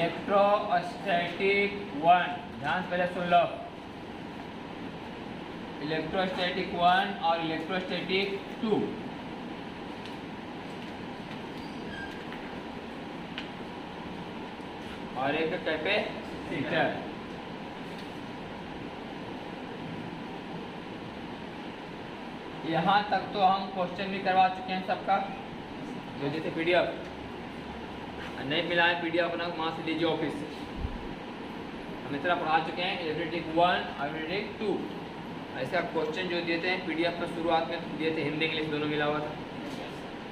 Electrostatic 1, ध्यान से पहले सुन लो, इलेक्ट्रोस्टैटिक 1 और इलेक्ट्रोस्टैटिक 2। और एक कैपेसिटर। यहाँ तक तो हम क्वेश्चन भी करवा चुके हैं सबका, जो जैसे पीडीएफ नहीं मिला है, पीडीएफ अपना वहाँ से लीजिए ऑफिस से। हम इस तरह पढ़ा चुके हैं इलेक्ट्रोस्टैटिक 1 और इलेक्ट्रोस्टैटिक 2। ऐसा क्वेश्चन जो दिए थे पीडीएफ में शुरुआत में दिए थे, हिंदी इंग्लिश दोनों मिला हुआ था,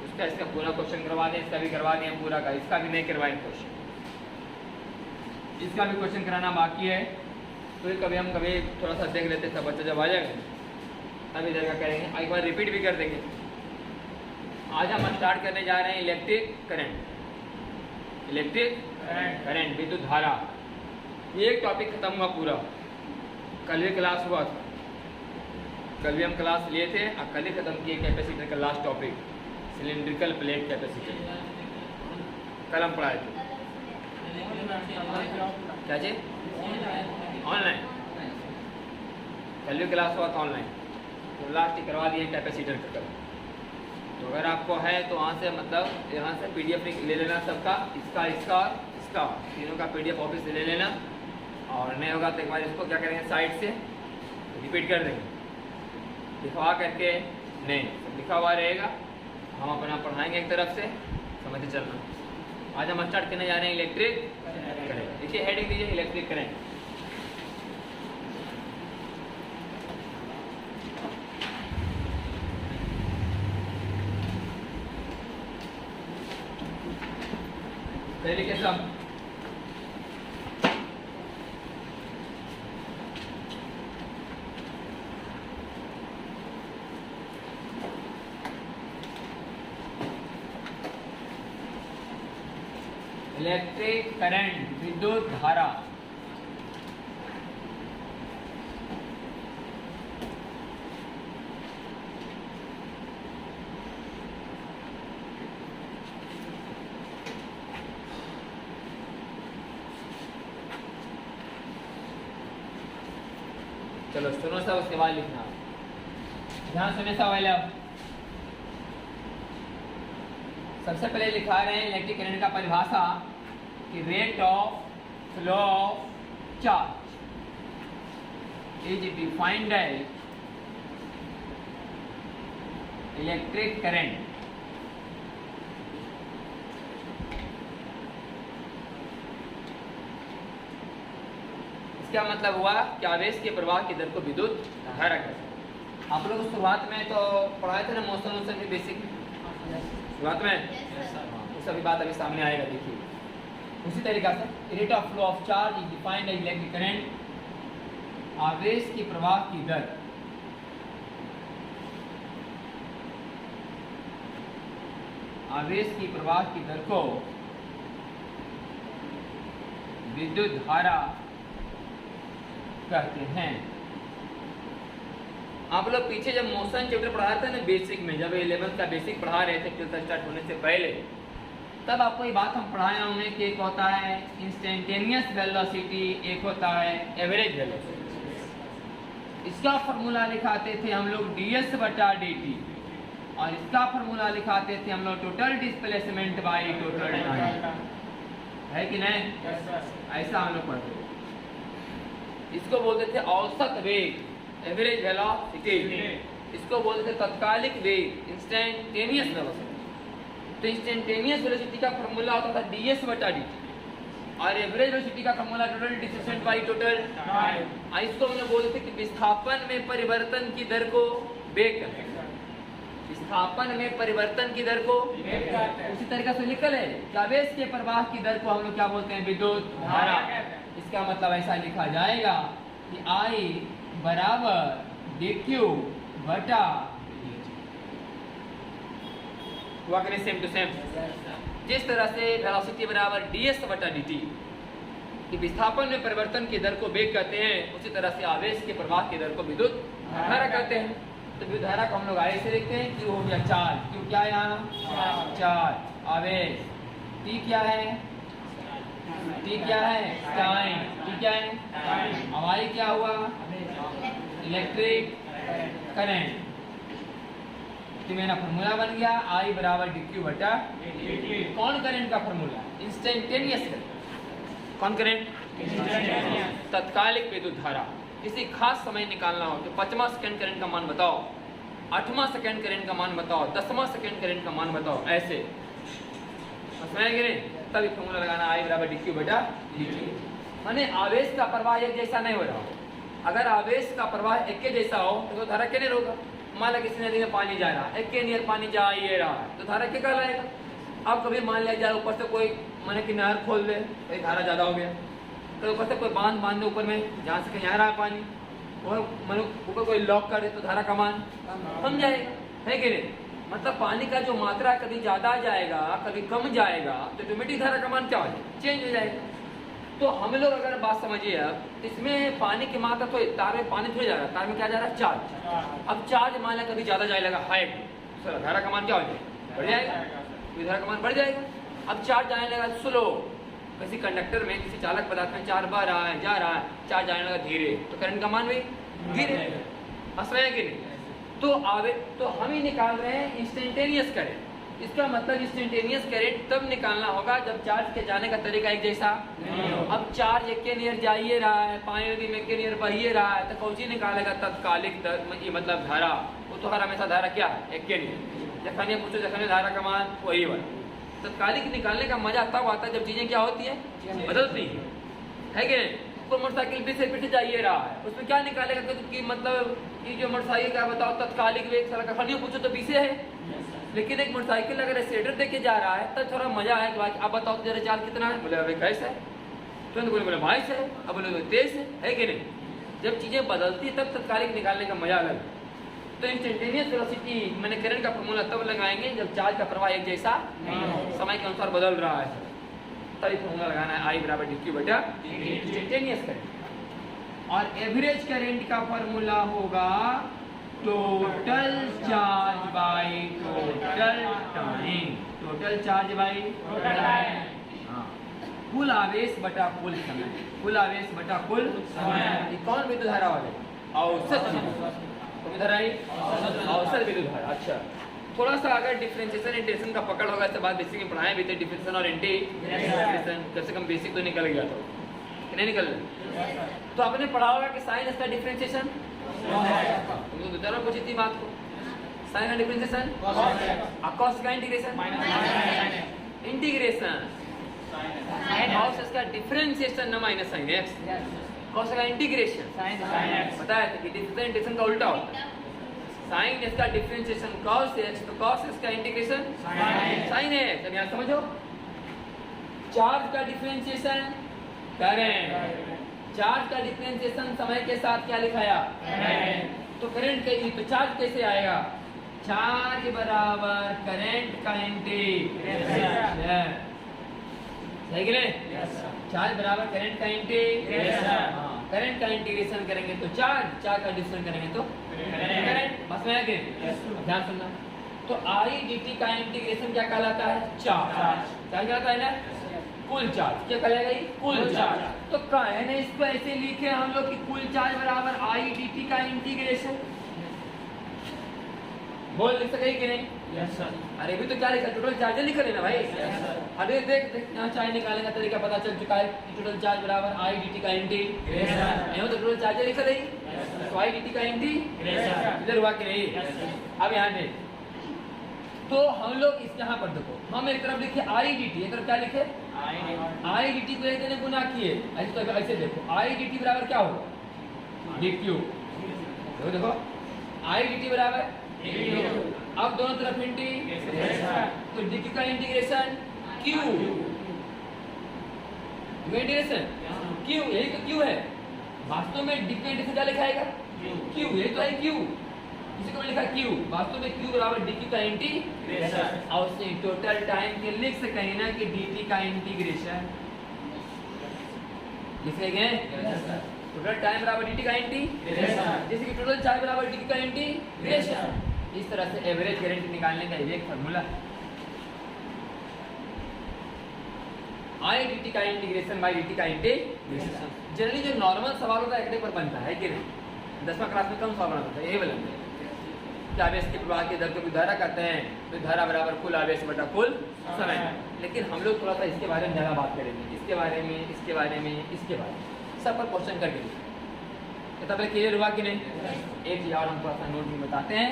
उसका इसका पूरा क्वेश्चन करवा दें, इसका भी करवा दें पूरा का, इसका भी नहीं करवाएं क्वेश्चन, इसका भी क्वेश्चन कराना बाकी है। तो कभी हम कभी थोड़ा सा देख लेते, सब बच्चा जब आ जाएगा तब इधर का करेंगे, एक बार रिपीट भी कर देंगे। आज हम स्टार्ट करने जा रहे हैं इलेक्ट्रिक करंट, इलेक्ट्रिक करंट विद्युत धारा। ये एक टॉपिक खत्म हुआ पूरा, कल भी क्लास हुआ था, कल भी हम क्लास लिए थे और कल ही खत्म किए कैपेसिटर का last topic, cylindrical plate capacitor, कल हम पढ़ाए थे। क्या जी? ऑनलाइन, कल भी क्लास हुआ था ऑनलाइन, तो लास्ट ही करवा दिए कैपेसिटर का कल। तो अगर आपको है तो वहाँ से मतलब यहाँ से पीडीएफ ले लेना सबका, इसका इसका इसका तीनों का पीडीएफ ऑफिस से ले लेना, और नहीं होगा तो एक बार इसको क्या करेंगे साइड से रिपीट कर देंगे, लिखवा करके नहीं, सब लिखा हुआ रहेगा, हम अपना पढ़ाएंगे एक तरफ से, समझते चलना। आज हम स्टार्ट करने जा रहे हैं इलेक्ट्रिक करंट। देखिए हेडिंग दीजिए इलेक्ट्रिक करंट। पहले के सब इलेक्ट्रिक करंट विद्युत धारा। चलो सुनो सब, उसके बाद लिखना, ध्यान सुने सब पहले। अब सबसे पहले लिखा रहे हैं इलेक्ट्रिक करंट का परिभाषा कि rate of flow of charge is defined as electric current क्या मतलब हुआ कि आवेश के प्रवाह की दर को विद्युत धारा कहते हैं। आप लोग शुरुआत में तो पढ़ाए थे ना मोशन वोशन की बेसिक, शुरुआत में वो सभी बात अभी सामने आएगा। देखिए उसी तरीका से rate of flow of charge is defined as electric current, आवेश के प्रवाह की दर आवेश की प्रवाह की दर को विद्युत धारा कहते हैं। आप लोग पीछे जब मोशन चैप्टर पढ़ा थे ना बेसिक में, जब 11th का बेसिक पढ़ा रहे थे ट्वेल्थ स्टार्ट होने से पहले, तब आपको ये बात हम पढ़ाए होंगे कि एक होता है इंस्टेंटेनियस वेलोसिटी, एक होता है एवरेज वेलोसिटी। इसका फॉर्मूला लिखाते थे हम लोग ds/dt, और इसका फॉर्मूला लिखाते थे हम लोग total displacement by total time, है कि नहीं? ऐसा हम लोग पढ़ते थे। इसको बोलते थे औसत वेग, एवरेज वेलोसिटी, इसको बोलते थे तत्कालिक वेग, इंस्टेंटेनियस वेलोसिटी। तो इंस्टेंटेनियस वेलोसिटी का फॉर्मूला होता था ds/dt, और एवरेज वेलोसिटी का formula total displacement by total time. इसको हम लोग बोलते थे कि विस्थापन में परिवर्तन की दर को वेग कहते हैं, विस्थापन में परिवर्तन की दर को। उसी तरीके से निकल है कि आवेश के प्रवाह की दर को हम लोग क्या बोलते हैं? विद्युत धारा। इसका मतलब ऐसा लिखा जाएगा कि I बराबर dq बटा सेम टू सेम। जिस तरह से वेलोसिटी बराबर ds/dt कि विस्थापन में परिवर्तन की दर को वेग कहते हैं, उसी तरह से आवेश के प्रवाह की दर को विद्युत धारा कहते हैं। तो विद्युत धारा को हम लोग ऐसे लिखते हैं, Q हो गया चार्ज, Q क्या है यहाँ? चार्ज। आवेश T क्या है? टी क्या है? टाइम। टी क्या है? अब आई क्या हुआ? Electric current. तो मेरा फॉर्मूला बन गया आई बराबर dq बटा dt। कौन करंट का फॉर्मूला? Instantaneous current. कौन करंट? तत्कालिक विद्युत धारा। किसी खास समय निकालना हो तो 5वां सेकंड करंट का मान बताओ, 8वां सेकंड करंट का मान बताओ, 10वां सेकंड करंट का मान बताओ, ऐसे समझेंगे तभी फॉर्मूला लगाना आई बराबर dq बटा dt। माने आवेश का प्रवाह एक जैसा नहीं हो रहा हो। अगर आवेश का प्रवाह एक के जैसा हो तो धारा क्या नहीं होगा। मान लो किसी नदी में पानी जा रहा है, एक के नियर पानी जा ही रहा है तो धारा क्या कहलाएगा। अब कभी मान लिया जाए ऊपर से कोई मैंने कि नहर खोल दे तो धारा ज्यादा हो गया, तो ऊपर से कोई बांध दे ऊपर में जहाँ से कहीं आ रहा है पानी, और मैंने ऊपर कोई लॉक कर दे तो धारा का मान कम जाएगा, है कि नहीं। मतलब पानी का जो मात्रा कभी ज्यादा जाएगा कभी कम जाएगा तो ऑटोमेटिक धारा का मान क्या हो जाएगा? चेंज हो जाएगा। तो हम लोग अगर बात समझिए अब इसमें पानी की मात्रा तो तार में पानी थोड़ी जा रहा है, तार में क्या जा रहा है? चार्ज। अब चार्ज मान लिया कभी ज्यादा जाए लगा हाइट, तो धारा का मान क्या हो जाएगा? बढ़ जाएगा, तो धारा का मान बढ़ जाएगा। अब चार्ज जाने लगा स्लो, किसी कंडक्टर में किसी चालक पदार्थ में चार्ज बढ़ रहा है जा रहा है, चार्ज जाने लगा धीरे तो करंट का मान भी धीरे है कि नहीं। तो हम ही निकाल रहे हैं इंस्टेंटेनियस करंट। इसका मतलब इंस्टेंटेनियस करंट तब निकालना होगा जब चार्ज के जाने का तरीका एक जैसा नहीं। अब चार्ज एक के नियर जा ही रहा है, पानी नदी में एक के नियर बह ही रहा है, तो कौन सी निकालेगा? तत्कालिक मतलब धारा। वो तो हर हमेशा धारा क्या है? एक के नियर। जखने पूछो जखने धारा का मान वही वाला। तत्कालिक निकालने का मजा तब आता है जब चीजें क्या होती है? बदलती है कि नहीं। तो मोटरसाइकिल पीछे जाइए रहा है, उसमें क्या निकालेगा कि मतलब ये जो मोटरसाइकिल का बताओ तत्कालिक वेग सारा का पूछो तो पीछे है, लेकिन एक मोटरसाइकिल अगर एक्सीलेटर देके जा रहा है तब थोड़ा मजा है कि भाई अब बताओ जरा चाल कितना है? बोले अभी 21 है, तुरंत बोले 22 है, अब बोले 23 है कि नहीं। जब चीजें बदलती तब तत्कालिक निकालने का मजा अलग। तो इंस्टेंटेनियस वेलोसिटी मैंने करंट का फॉर्मूला तब लगाएंगे जब चार्ज का प्रवाह एक जैसा समय के अनुसार बदल रहा है, तभी फॉर्मूला लगाना है आई बराबर dq बटा इंस्टेंटेनियस करंट। और एवरेज करंट का फॉर्मूला होगा total charge by total time. Total charge by total time, कुल आवेश बटा कुल समय। कुल आवेश बटा कुल समय। कौन विद्युत धारा वाले? औसत विद्युत धारा, औसत विद्युत धारा। अच्छा, थोड़ा सा अगर डिफरेंशिएशन इंटीग्रेशन का पकड़ होगा इसके बाद बेसिक में पढ़ाए भी थे डिफरेंशिएशन और इंटीग्रेशन, कम से कम बेसिक तो निकल गया था कि नहीं निकल। तो आपने पढ़ा होगा कि साइन इसका डिफरेंशिएशन, तुम तो बता रहे हो कुछ इतनी बात को। साइन का डिफरेंशिएशन, कॉस का इंटीग्रेशन, इंटीग्रेशन कॉस इसका डिफरेंशिएशन न माइनस साइन एक्स, कॉस का इंटीग्रेशन बताया था कि डिफरेंशिएशन का उल्टा होता है। साइन इसका डिफरेंशिएशन cos x, तो cos इसका इंटीग्रेशन sin x। अब यहाँ समझो, चार्ज का डिफरेंशिएशन करंट, चार्ज का डिफरेंशिएशन समय के साथ क्या लिखाया? तो करंट कैसी, तो चार्ज कैसे आएगा? चार्ज बराबर करंट का इंटीग्रेशन, सही कि नहीं? चार्ज बराबर करंट का इंटीग्रेशन। करंट का इंटीग्रेशन करेंगे तो चार्ज, चार्ज का डिफरेंशिएशन करेंगे तो करंट। बस में है कि ध्यान सुनना। तो आई dt का इंटीग्रेशन क्या कहलाता है? चार्ज। क्या कहलाता है ना? कुल चार्ज। क्या कहलाएगा ये? कुल चार्ज। तो कहने इसको ऐसे लिखे हम लोग कि कुल चार्ज बराबर आई dt का इंटीग्रेशन। बोल लिख सके कि नहीं? Yes sir. अरे भी तो क्या लिखा? टोटल चार्ज लिख रहे ना भाई। अरे देख यहाँ चार्ज निकालने का तरीका पता चल चुका है कि टोटल चार्ज बराबर आई dt का इंटीग्रेशन। नहीं हो तो टोटल चार्ज लिख रही, तो आई dt का इंटीग्रेशन इधर हुआ कि नहीं? अब यहाँ देख, तो हम लोग इस यहाँ पर देखो, हम एक तरफ लिखे आई dt, एक तरफ क्या लिखे? आई dt को एक जने गुना किए, ऐसे देखो आई dt बराबर क्या होगा? dq। देखो आई dt बराबर, अब दोनों तरफ इंटीग्रेशन, तो dq का इंटीग्रेशन q, इंटीग्रेशन q, यही तो q है। वास्तव में dq का इंटीग्रेशन क्या लिखाएगा? q, यही तो है q, इसी को लिखा q। वास्तव में q बराबर dq का इंटीग्रेशन। और उससे टोटल टाइम के लिख सकते हैं ना कि dt का इंटीग्रेशन लिख सकेंगे। टोटल टाइम बराबर dt का इंटीग्रेशन, जैसे कि टोटल चार्ज बराबर dq का इंटीग्रेशन। इस तरह से एवरेज करंट निकालने का एक फार्मूला है। आई डी टी का इंटीग्रेशन बाई डी टी का इंटीग्रेशन। जनरली जो नॉर्मल सवाल होता है एक पर बनता है कि नहीं, 10वां क्लास में कम सवाल बनता है, यही बोलते हैं कि आवेश के प्रवाह की दर को विधारा कहते हैं, तो धारा बराबर कुल आवेश बटा कुल समय। लेकिन हम लोग थोड़ा सा इसके बारे में ज़्यादा बात करेंगे, इसके बारे में, इसके बारे में, इसके बारे में, सब पर क्वेश्चन करके तब क्लियर हुआ कि नहीं। एक चीज़ और हम थोड़ा सा नोट में बताते हैं,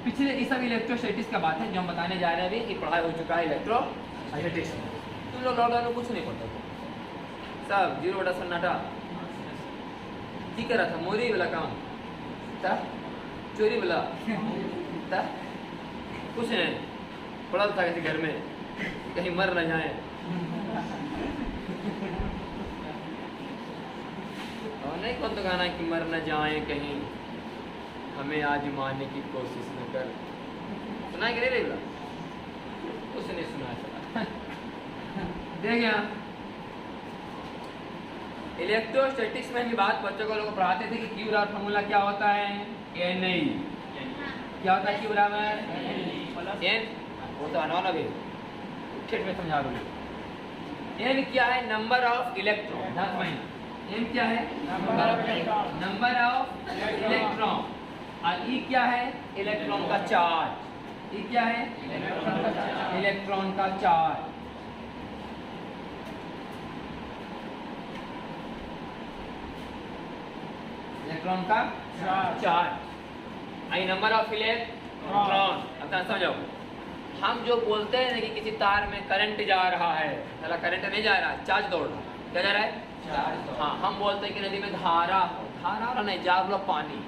पिछले ये सब इलेक्ट्रोस्टैटिक्स का बात है जो हम बताने जा रहे हैं अभी, ये पढ़ाई हो चुका है इलेक्ट्रोस्टैटिक्स। तुम लोग लॉकडाउन में कुछ नहीं पढ़ते थे, सब 0 बटा सन्नाटा की कर रहा था, मोरी वाला काम था, चोरी वाला था, कुछ नहीं पड़ा था किसी घर में कहीं मर न जाए। और नहीं कौन तो गाना कि मर न जाए कहीं हमें आजमाने की कोशिश न कर, सुना कि नहीं रे बोला, कुछ नहीं सुना चला। देख यहाँ इलेक्ट्रोस्टैटिक्स में भी बात बच्चों को लोग पढ़ाते थे कि क्यू बराबर फॉर्मूला क्या होता है, एन ई क्या होता है, क्यू बराबर एन, वो तो अनोन अभी ठेठ में समझा दूंगा। एन क्या है, नंबर ऑफ इलेक्ट्रॉन, एन क्या है, नंबर ऑफ इलेक्ट्रॉन, और ई क्या है, इलेक्ट्रॉन का चार्ज, ई क्या है, इलेक्ट्रॉन का चार्ज। इलेक्ट्रॉन का charge, I number of electron. अब समझो, हम जो बोलते हैं ना कि किसी तार में करंट जा रहा है, चला करंट नहीं जा रहा है, चार्ज दौड़ रहा है, क्या जा रहा है, चार्ज। हाँ, हम बोलते हैं कि नदी में धारा, धारा नहीं जा रहा पानी,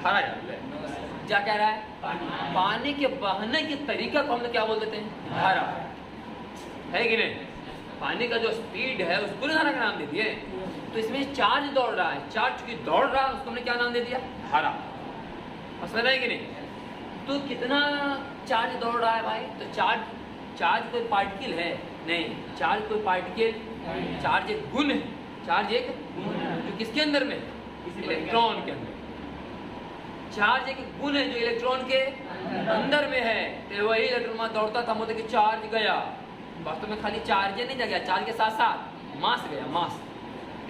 धारा जा रहा है, क्या कह रहा है, पानी के बहने के तरीका को हम लोग क्या बोल देते हैं, धारा, है कि नहीं। पानी का जो स्पीड है उसको धारा का नाम दे दिए। तो इसमें चार्ज दौड़ रहा है, चार्ज चूंकि दौड़ रहा है उसको हमने क्या नाम दे दिया, धारा। और समझ रहे हैं कि नहीं। तो कितना चार्ज दौड़ रहा है भाई, तो चार्ज कोई पार्टिकल है नहीं, चार्ज कोई पार्टिकल, चार्ज एक गुण है, चार्ज एक जो किसके अंदर में, इलेक्ट्रॉन के अंदर। चार्ज एक गुण है जो इलेक्ट्रॉन के अंदर में है, तो वही इलेक्ट्रॉन में दौड़ता था, मतलब कि चार्ज गया। वास्तव में खाली चार्ज नहीं गया, चार्ज के साथ साथ मास गया, मास।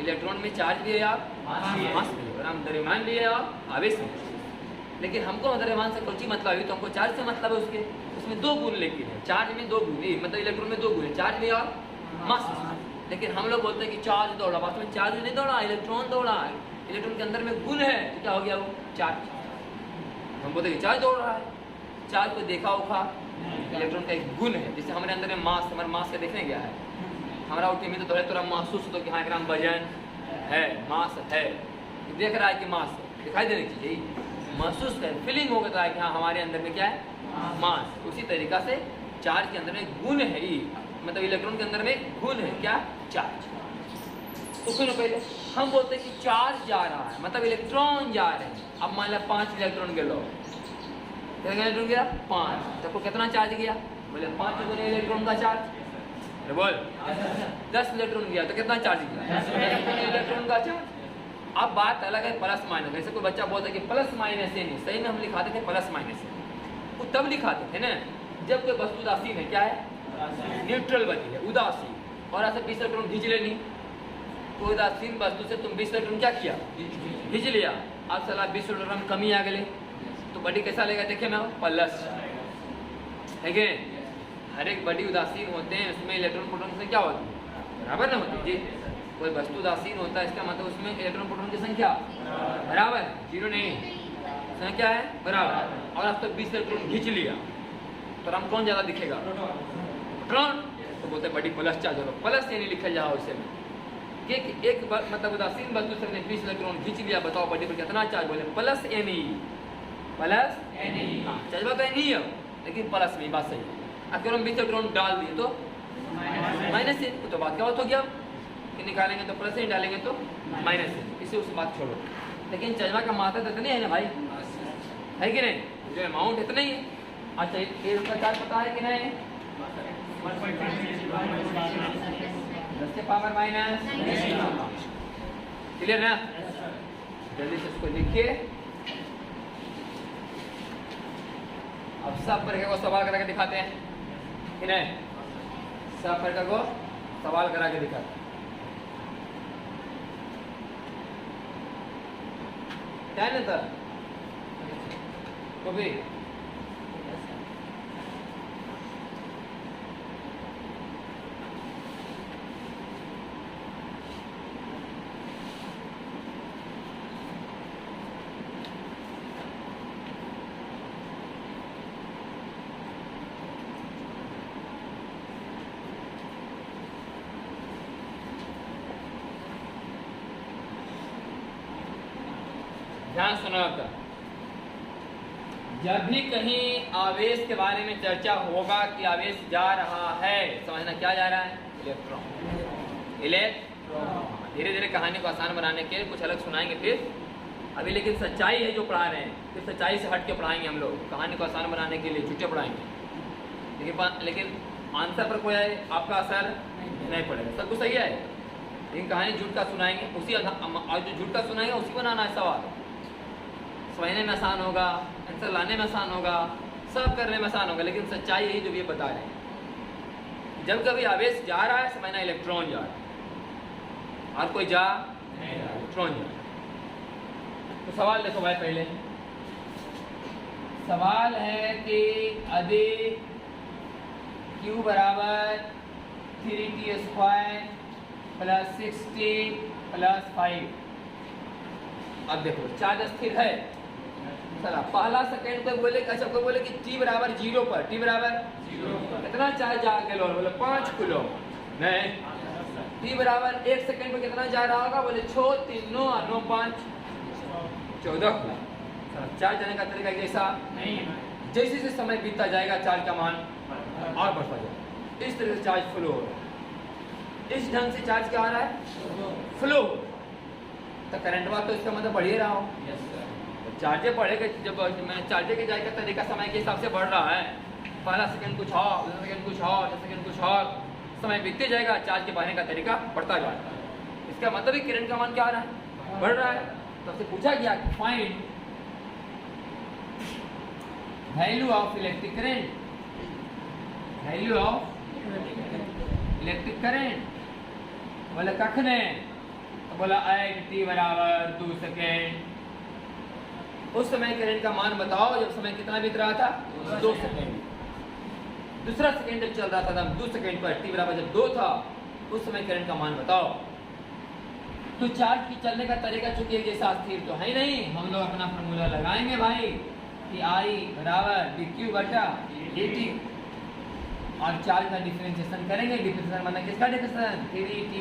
इलेक्ट्रॉन में चार्ज भी है आप, मास भी है, और हम द्रव्यमान भी है और आवेश भी। लेकिन हमको द्रव्यमान से कुछ मतलब है, तो हमको चार्ज से मतलब है उसके, उसमें दो गुण, लेकिन है चार्ज में दो गुण, मतलब इलेक्ट्रॉन में दो गुण है, चार्ज भी और मास। लेकिन हम लोग बोलते हैं कि चार्ज दौड़ा, वास्तव में चार्ज नहीं दौड़ा, इलेक्ट्रॉन दौड़ा। इलेक्ट्रॉन के अंदर में गुण है, तो क्या हो गया वो चार्ज। हम बोलते हैं कि चार्ज दौड़ रहा है, चार्ज को देखा उखा, इलेक्ट्रॉन का एक गुण है। जैसे हमारे अंदर में मास, हमारे मास का देखने गया है, हमारा उठे में तो थोड़ा थोड़ा महसूस होता है कि हाँ ग्राम वजन है, मास है, देख रहा है कि मास दिखाई देने की चीज़, महसूस कर, फीलिंग हो गया है कि हाँ हमारे अंदर में क्या है, मास। उसी तरीका से चार्ज के अंदर में गुण है, ये मतलब इलेक्ट्रॉन के अंदर में गुण है क्या, चार्ज। तो सुनो, पहले हम बोलते हैं कि चार्ज जा रहा है, मतलब इलेक्ट्रॉन जा रहे हैं। अब मान लिया 5 इलेक्ट्रॉन के लो, कितना इलेक्ट्रॉन गया, 5, तो कितना चार्ज गया, बोले 5 इलेक्ट्रॉन का चार्ज, बोल 10 इलेक्ट्रॉन गया तो कितना चार्ज गया, 10 इलेक्ट्रॉन का चार्ज। अब बात अलग है प्लस माइनस, जैसे कोई बच्चा बोलता है कि प्लस माइनस है, नहीं सही में हम लिखाते थे प्लस माइनस है, वो तब लिखाते थे ना जब कोई वस्तु उदासीन है, क्या है, न्यूट्रल बनी है, उदासीन। और ऐसे 20 इलेक्ट्रॉन खींच लेनी, कोई उदासीन वस्तु से तुम 20 इलेक्ट्रॉन क्या किया, खींच लिया। अब सला 20 इलेक्ट्रॉन कमी आ गए, तो बड़ी कैसा लेगा, देखे मैं प्लस है कि हर एक बड़ी उदासीन होते हैं, उसमें इलेक्ट्रॉन प्रोटॉन से क्या होती है, बराबर ना होती जी। कोई वस्तु उदासीन होता है, इसका मतलब उसमें इलेक्ट्रॉन प्रोटॉन की संख्या बराबर, 0 नहीं, संख्या है बराबर। और अब तक 20 इलेक्ट्रॉन खींच लिया, तो हम कौन ज़्यादा दिखेगा, प्रोटॉन। तो बोलते हैं बड़ी प्लस चार्ज हो, प्लस यानी लिखा जाओ इसे में कि एक मतलब उदासीन वस्तु से 20 इलेक्ट्रॉन खींच लिया, बताओ बड़ी पर कितना चार्ज, बोले plus n e, plus n e. Charge बात है नहीं है, लेकिन प्लस में बात सही है। अगर हम 20 इलेक्ट्रॉन डाल दिए तो माइनस है, तो बात क्या बात हो गया कि निकालेंगे तो प्लस ही, डालेंगे तो माइनस है, इसे उस बात छोड़ो। लेकिन चजमा का मात्रा तो इतनी है ना भाई, है कि नहीं, जो अमाउंट इतना ही है। अच्छा इसका चार्ज पता है कि नहीं, 10 के पावर माइनस, क्लियर ना। जल्दी से इसको लिखिए। अब सब प्रकार को सवाल करके दिखाते हैं कि नहीं, सब प्रकार को सवाल करा के दिखा क्या ना था तो भी ध्यान सुनो आपका। जब भी कहीं आवेश के बारे में चर्चा होगा कि आवेश जा रहा है, समझना क्या जा रहा है? इलेक्ट्रॉन। इलेक्ट्रॉन। धीरे धीरे कहानी को आसान बनाने के लिए कुछ अलग सुनाएंगे फिर अभी, लेकिन सच्चाई है जो पढ़ा रहे हैं, फिर सच्चाई से हट के पढ़ाएंगे हम लोग। कहानी को आसान बनाने के लिए झूठे पढ़ाएंगे, लेकिन आंसर पर कोई आपका असर नहीं पड़ेगा। सब कुछ सही है, लेकिन कहानी झूठ का सुनाएंगे, उसी जो झूठ का सुनाएंगे उसी बनाना है सवाल। समझने में आसान होगा, आंसर लाने में आसान होगा, सब करने में आसान होगा, लेकिन सच्चाई यही जो ये बता रहे हैं। जब कभी आवेश जा रहा है समझना इलेक्ट्रॉन जा रहा है, और कोई जा नहीं रहा, इलेक्ट्रॉन जा रहा है। तो सवाल देखो भाई, पहले सवाल है कि यदि Q बराबर 3t² + 6t + 5। अब देखो चार्ज स्थिर है, चला पहला सेकेंड पे बोले, अच्छा कोई बोले कि t बराबर 0 पर, t बराबर 0 पर कितना चार्ज जा किलो, बोले 5 किलो। नहीं, t बराबर 1 सेकेंड पे कितना जा रहा होगा, बोले 6 3 9 9 5 14 किलो। चार्ज जाने का तरीका जैसा नहीं, जैसे जैसे समय बीतता जाएगा चार्ज का मान और बढ़ता जाएगा। इस तरह से चार्ज फ्लो हो रहा है, इस ढंग से चार्ज क्या आ रहा है, फ्लो। तो करंट बात तो इसका मतलब बढ़ ही रहा हो। चार्जे बढ़ेगा, जब मैं चार्जे के जाएगा तरीका समय के हिसाब से बढ़ रहा है। पहला सेकंड कुछ और, दूसरा सेकंड कुछ और, तीसरा सेकंड कुछ और, समय बीतते जाएगा, चार्ज के बढ़ने का तरीका बढ़ता जाएगा। इसका मतलब ही करंट का मान क्या आ रहा है, बढ़ रहा है। तो आपसे पूछा गया find value of electric current, value of electric current. बोले कखने, तो बोला t बराबर 2 सेकेंड। उस समय करंट का मान बताओ जब समय कितना बीत रहा था, 2 सेकेंड। दूसरा सेकेंड जब चल रहा था तब 2 सेकेंड पर t बराबर जब 2 था, उस समय करंट का मान बताओ। तो चार्ज की चलने का तरीका चूंकि एक जैसा स्थिर तो है नहीं, हम लोग अपना फॉर्मूला लगाएंगे भाई कि I बराबर dq बटा dt, और चार्ज का डिफरेंशिएशन करेंगे। डिफरेंशिएशन मतलब किसका डिफरेंशिएशन, 3t²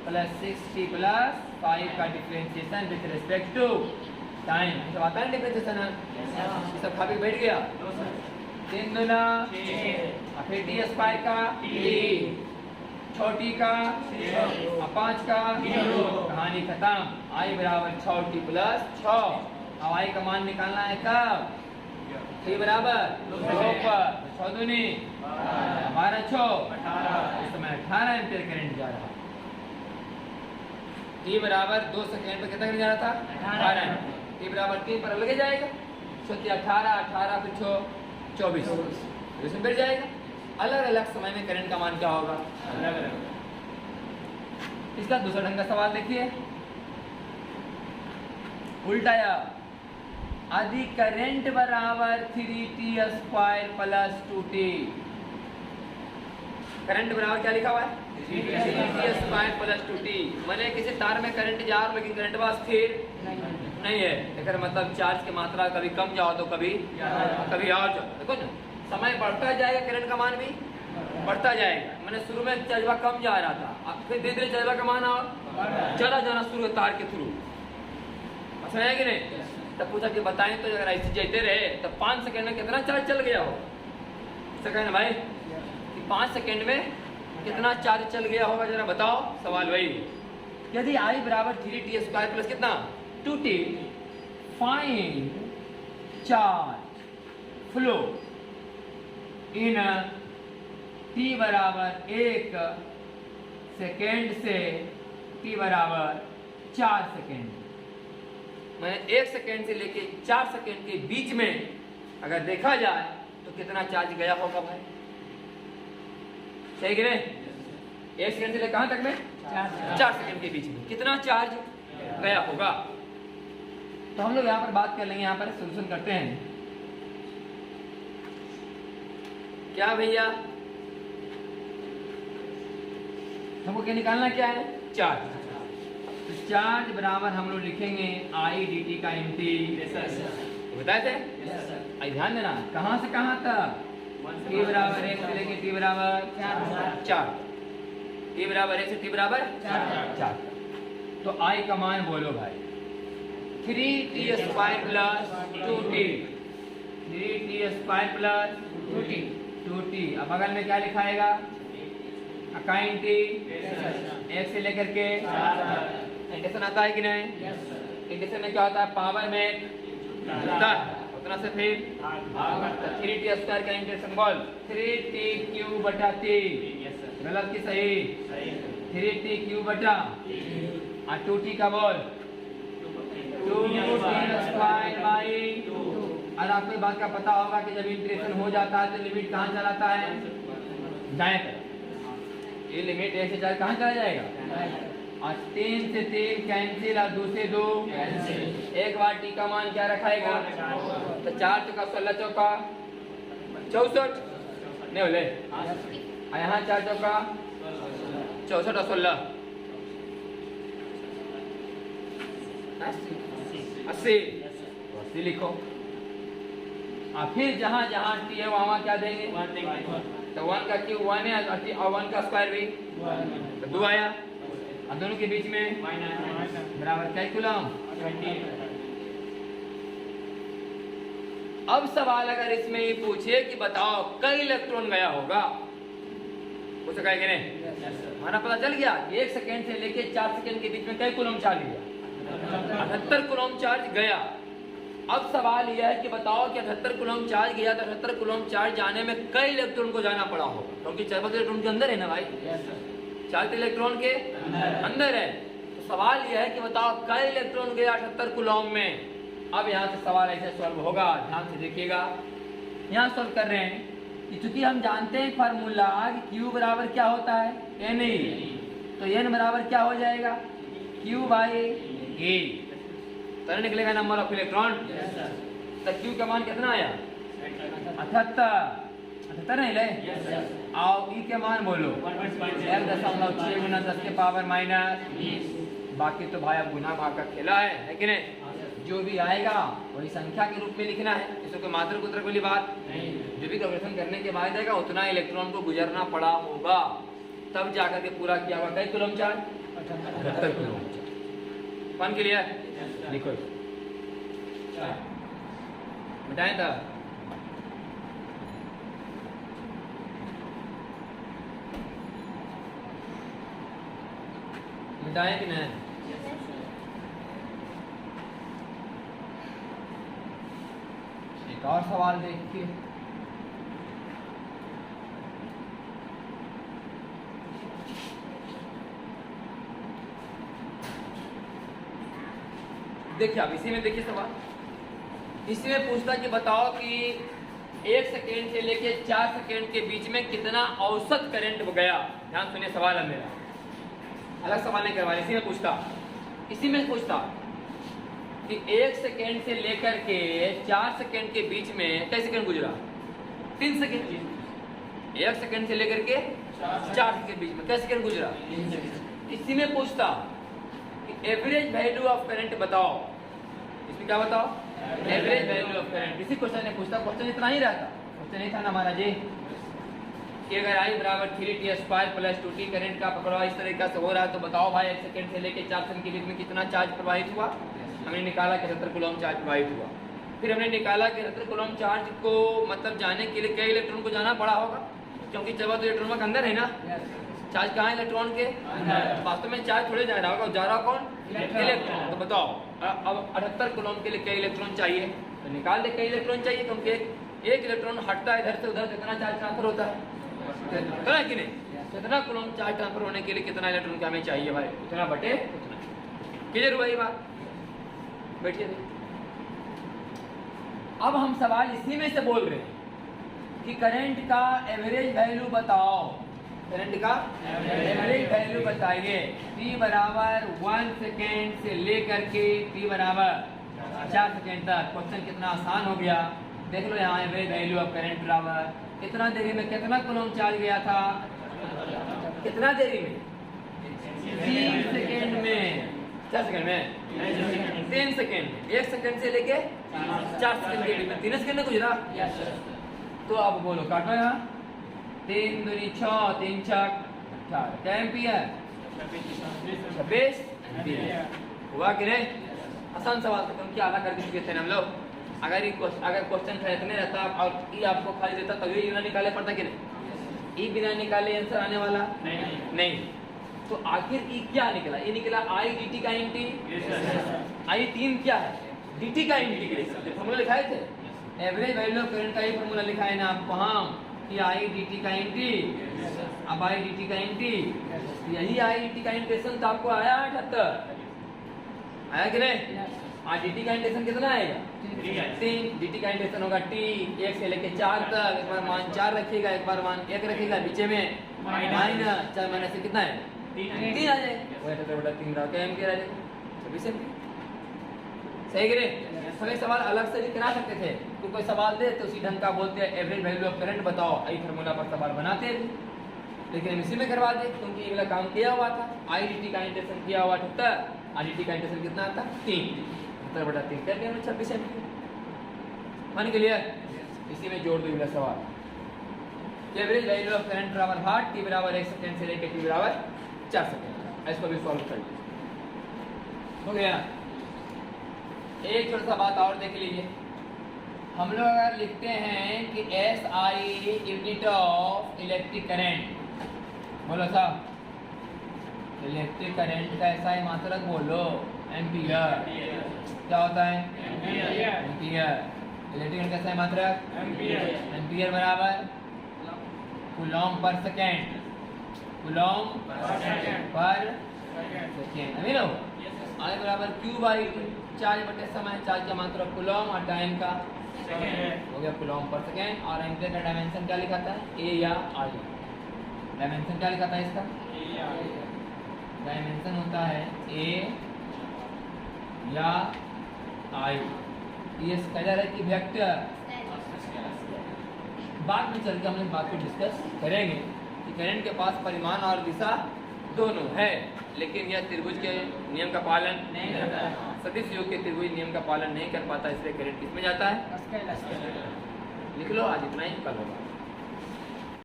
+ 6t + 5 का differentiation with respect to time. सब आता है डिफरेंशिएशन, ये सब खा के बैठ गया। 3 दूना 6, फिर t² का t, छोटी का 5 का, कहानी खत्म। I बराबर 6t + 6। अब I का मान निकालना है कब, t बराबर 2 पर, 6 दूनी 12 6, इस समय 18 एम्पीयर करंट जा रहा है। t बराबर 2 सेकेंड पर कितना करंट जा रहा था, 18 एम्पीयर। t बराबर 3 पर लगे जाएगा, 18 18 फिर 24, इसमें बैठ जाएगा। अलग अलग समय में करंट का मान क्या होगा, अलग अलग। इसका दूसरा ढंग का सवाल देखिए, उल्टाया। यदि करंट बराबर 3t² + 2t, करंट बराबर क्या लिखा हुआ है, 3t² + 2t। मैंने किसी तार में करंट जा रहा लेकिन करंट बस स्थिर नहीं है, अगर मतलब चार्ज की मात्रा कभी कम जाओ तो कभी और जाओ। देखो ना, समय बढ़ता जाएगा, करंट का मान भी बढ़ता जाएगा। मैंने शुरू में जज्बा कम जा रहा था, अब फिर धीरे धीरे जज्बा का मान चला जाना शुरू है तार के थ्रू, समझ है कि नहीं। तब पूछा कि बताएं तो अगर ऐसे जाते रहे तो 5 सेकंड में कितना चार्ज चल गया हो, सेकंड भाई 5 सेकंड में कितना चार्ज चल गया होगा जरा बताओ। सवाल वही, यदि I बराबर 3t² + कितना 2t, find charge flow in t बराबर 1 सेकेंड से t बराबर 4 सेकेंड। मैं 1 सेकेंड से लेके 4 सेकेंड के बीच में अगर देखा जाए तो कितना चार्ज गया होगा भाई, सही कि नहीं। 1 सेकंड से लेकर कहां तक में 4 सेकंड के बीच में कितना चार्ज गया होगा। तो हम लोग यहाँ पर बात कर लेंगे, यहाँ पर सोल्यूशन करते हैं। क्या भैया हमको क्या निकालना, क्या है चार्ज। तो चार्ज बराबर हम लोग लिखेंगे आई डी टी का एम्प्टी, बताए थे। ध्यान देना कहां से कहां तक, टी बराबर 1 से लेके टी बराबर 4, टी बराबर 1 से टी बराबर 4। तो आई का मान बोलो भाई 3t² plus 2t, 3t² plus 2t। अब बगल में क्या लिखाएगा, अकाइन टी 1 से लेकर के इंडेक्शन आता है कि नहीं। इंडेक्शन में क्या होता है, पावर में उतना से फिर 3t² का इंडेक्शन बोल 3t³/3, गलत की सही, 3t³ और 2t का बोल 2t²/2। और आपको बात का पता होगा कि जब इंटीग्रेशन हो जाता है तो लिमिट कहाँ चलाता है, दाएं तरफ। ये लिमिट 1 से 4 कहाँ चला जाएगा, और 3 से 3 कैंसिल और 2 से 2 एक बार टी का मान क्या रखाएगा, तो 4 चौका 16 चौका 64 नहीं बोले, और यहाँ 4 चौका 64 और 16 80 लिखो। और फिर जहाँ जहाँ टी है वहाँ क्या देंगे, तो 1 का क्यूब 1 है और 1 का स्क्वायर भी तो 2 आया, और दोनों के बीच में बराबर क्या कूलम। अब सवाल अगर इसमें ये पूछे कि बताओ कई इलेक्ट्रॉन गया होगा, पूछ सका कि नहीं, हमारा पता चल गया कि 1 सेकेंड से लेके 4 सेकेंड के बीच में कई कूलम चार्ज गया, 78 कूलम चार्ज गया। अब सवाल यह है कि बताओ कि 78 कूलम चार्ज गया तो 78 कूलम चार्ज जाने में कई इलेक्ट्रॉन को जाना पड़ा होगा, क्योंकि 4 इलेक्ट्रॉन के अंदर है ना भाई, 4 इलेक्ट्रॉन के अंदर है। तो सवाल यह है कि बताओ कई इलेक्ट्रॉन गया 78 कूलम में। अब यहाँ से सवाल ऐसे सॉल्व होगा, ध्यान से देखिएगा। यहाँ सॉल्व कर रहे हैं कि चूंकि हम जानते हैं फार्मूला Q बराबर क्या होता है, Na, तो N बराबर क्या हो जाएगा, Q/A। तो निकलेगा नंबर ऑफ इलेक्ट्रॉन। तो Q का मान कितना आया, 78 नहीं ले, आओ E के मान बोलो 1.6 गुना 10 के पावर -20। बाकी तो भाई अब गुना भाग का खेला है कि नहीं, जो भी आएगा वही संख्या के रूप में लिखना है, इसमें कोई मात्र कुत्र वाली बात नहीं। जो भी कैलकुलेशन करने के बाद आएगा उतना इलेक्ट्रॉन को गुजरना पड़ा होगा, तब जाकर के पूरा किया होगा। कई कूलम चार्ज, 78 कूलम चार्ज। कौन के लिए लिखो बताएं था। मिटाएं कि नहीं, एक और सवाल देखिए। देखिए अब इसी में देखिए सवाल, इसी में पूछता कि बताओ कि 1 सेकेंड से लेके 4 सेकेंड के बीच में कितना औसत करंट गया। ध्यान सुनिए सवाल है मेरा, अलग सवाल नहीं करवा, इसी में पूछता कि 1 सेकेंड से लेकर के 4 सेकेंड के बीच में कई सेकेंड गुजरा, 3 सेकेंड। 1 सेकेंड से लेकर के 4 सेकेंड के बीच में कई सेकेंड गुजरा। इसी में पूछता कि एवरेज वैल्यू ऑफ करंट बताओ, इसमें क्या बताओ, एवरेज वैल्यू ऑफ करंट। इसी क्वेश्चन ने पूछता, क्वेश्चन इतना ही रहता, क्वेश्चन नहीं था ना हमारा जी कि अगर I बराबर 3t² प्लस 2t करंट का प्रवाह इस तरीके से हो रहा है तो बताओ भाई 1 सेकेंड से लेकर 4 सेकेंड के बीच में कितना चार्ज प्रवाहित हुआ। हमने निकाला कि 70 कूलम चार्ज प्रवाहित हुआ। फिर हमने निकाला कि 70 कूलम चार्ज को मतलब जाने के लिए कई इलेक्ट्रॉन को जाना पड़ा होगा, क्योंकि जब तो इलेक्ट्रॉन का अंदर है ना, चार्ज कहाँ है इलेक्ट्रॉन के, वास्तव में चार्ज थोड़े जा रहा होगा, जा रहा कौन, इलेक्ट्रॉन। तो बताओ अब 78 कूलम के लिए कई इलेक्ट्रॉन चाहिए, तो निकाल दे कई इलेक्ट्रॉन चाहिए, क्योंकि एक इलेक्ट्रॉन हटता है इधर से उधर, कितना चार्ज ट्रांसफर होता है, उतना है कि नहीं। कितना कूलम चार्ज ट्रांसफर होने के लिए कितना इलेक्ट्रॉन का हमें चाहिए भाई, उतना बटे क्लियर हुआ ये बात। बैठिए, अब हम सवाल इसी में से बोल रहे हैं कि करंट का एवरेज वैल्यू बताओ। करंट का एवरेज वैल्यू बताइए। t बराबर 1 सेकेंड से लेकर के t बराबर 4 सेकेंड तक। क्वेश्चन कितना आसान हो गया, देख लो यहाँ एवरेज वैल्यू ऑफ करंट बराबर कितना देरी में कितना कूलम्ब चार्ज गया था, कितना देरी में 3 सेकेंड में, 4 सेकेंड में 3 सेकेंड, 1 सेकेंड से लेके 4 सेकेंड देरी में 3 सेकेंड में गुजरा। तो अब बोलो काटो यहाँ, 3 दूनी 6, 3 छक 18, क्या एम्पियर 26 हुआ कि नहीं। आसान सवाल था, तुम क्या आधा कर चुके थे हम लोग। अगर क्वेश्चन इतने रहता और ई आपको खाली देता तभी बिना निकाले पड़ता कि नहीं, ई बिना निकाले आंसर आने वाला नहीं। तो आखिर ई क्या निकला, ये निकला आई डी टी का इन टी। आई 3 क्या है, डी टी का इन टी के लिए फॉर्मूला लिखाए थे, एवरेज वैल्यू ऑफ करंट का ही फॉर्मूला लिखा है ना आपको। हाँ कि आई डी टी का इन टी, अब आई डी टी का इन टी, यही आई डी टी का इंटेशन तो आपको आया 78, आया कि नहीं। आज डी टी का इंटेशन कितना आएगा 3, डी टी का इंटेशन होगा टी 1 से लेके 4 तक। एक बार मान 4 रखिएगा, एक बार मान 1 रखिएगा, बीचे में माइनस 4 माइनस से कितना है 3 आ जाएगा। 3 रहा क्या एम्पियर आ जाएगा 26 एम्पियर, सही कि नहीं। सभी सवाल अलग से भी करा सकते थे, तो कोई सवाल दे तो उसी ढंग का बोलते हैं एवरेज वैल्यू ऑफ करंट बताओ, आई फार्मूला पर सवाल बनाते थे, लेकिन इसी में करवा दे क्योंकि ये वाला काम किया हुआ था। आई डी टी का इंटेशन किया हुआ 78, आई डी टी का इंटेशन कितना आता 3, 3 कर दिया 26 एम्पियर, मान के लिए इसी में जोड़ दो सवाल। एवरेज वैल्यू ऑफ करंट बराबर हार्ट टी बराबर 1 सेकंड से लेकर टी बराबर 4 सेकंड, इसको भी सॉल्व कर लीजिए। हो गया। एक छोटा सा बात और देख लीजिए, हम लोग अगर लिखते हैं कि S I unit of electric current, बोलो साहब इलेक्ट्रिक करंट का ऐसा ही मात्रक बोलो एम्पियर, क्या होता है एम्पियर। इलेक्ट्रिक करंट कैसा है मात्रक एम्पियर बराबर कूलम्ब पर सेकेंड, कूलम्ब पर सेकेंड, अभी लो आई बराबर क्यू बाई चार्ज बटे समय, चार्ज का मात्रक कूलम्ब और टाइम का हो गया कूलम्ब पर सेकेंड। और एम्पियर का डायमेंशन क्या लिखा था ए या आई, डायमेंशन क्या लिखा था इसका डायमेंशन होता है ए या आई। ये स्केलर है कि वेक्टर, बाद में चल के हम इस बात को डिस्कस करेंगे कि करंट के पास परिमाण और दिशा दोनों है, लेकिन यह त्रिभुज के नियम का पालन नहीं करता है, सदिश योग के त्रिभुज नियम का पालन नहीं कर पाता, इसलिए करंट किसमें जाता है। लिख लो आज इतना ही, कल होगा।